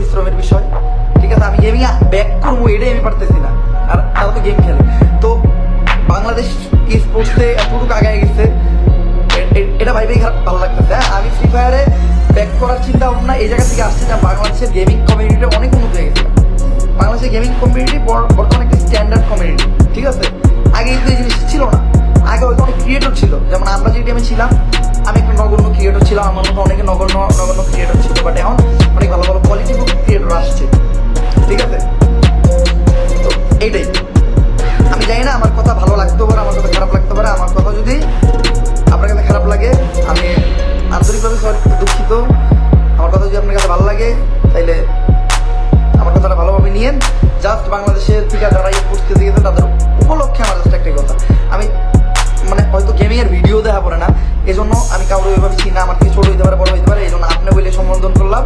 পরিশ্রমের বিষয়, ঠিক আছে। আমি গেমিং ব্যাক করবো এটাই আমি পারতেছি না, আর তাও তো গেম খেলে। তো বাংলাদেশ স্পোর্টসে এতটুকু আগায় গেছে, এটা ভাইবেই খারাপ ভালো লাগতেছে। হ্যাঁ, আমি ফ্রি ফায়ারে ব্যাক করার চিন্তা ভাবনা এই জায়গা থেকে আসছে যে বাংলাদেশের গেমিং কমিউনিটি অনেক উন্নত হয়ে গেছে। বাংলাদেশের গেমিং কমিউনিটি বর্তমানে একটি স্ট্যান্ডার্ড কমিউনিটি, ঠিক আছে। আগে কিন্তু এই জিনিস ছিল না, আগে হয়তো অনেক ক্রিয়েটর ছিল, যেমন আমরা যে টিমে ছিলাম, আমি একটা নগণ্য ক্রিয়েটর ছিলাম, আমার মতো অনেকে নগণ্য ক্রিয়েটর ছিল, বাট এখন অনেক ভালো ভালো কোয়ালিটিফুল ক্রিয়েটর আসছে, ঠিক আছে। তো এইটাই, আমি জানি না আমার কথা ভালো লাগতে পারে, আমার কথা খারাপ লাগতে পারে। আমার কথা যদি আপনার কাছে খারাপ লাগে, আমি আন্তরিকভাবে দুঃখিত। আমার কথা যদি আপনার কাছে ভালো লাগে, তাইলে আমার কথাটা ভালোভাবে নিয়েন। জাস্ট বাংলাদেশের থেকে যারা এই পোস্ট দিতে গেছে তাদের উপলক্ষে আমার জাস্ট একটাই কথা, আমি মানে হয়তো গেমিংয়ের ভিডিও দেখা পড়ে না, এই জন্য আমি কাউকে ওইভাবে চিনি না, আমার থেকে ছোটো হইতে পারে, বড় হইতে পারে, এই জন্য আপনি বলে সম্বোধন করলাম।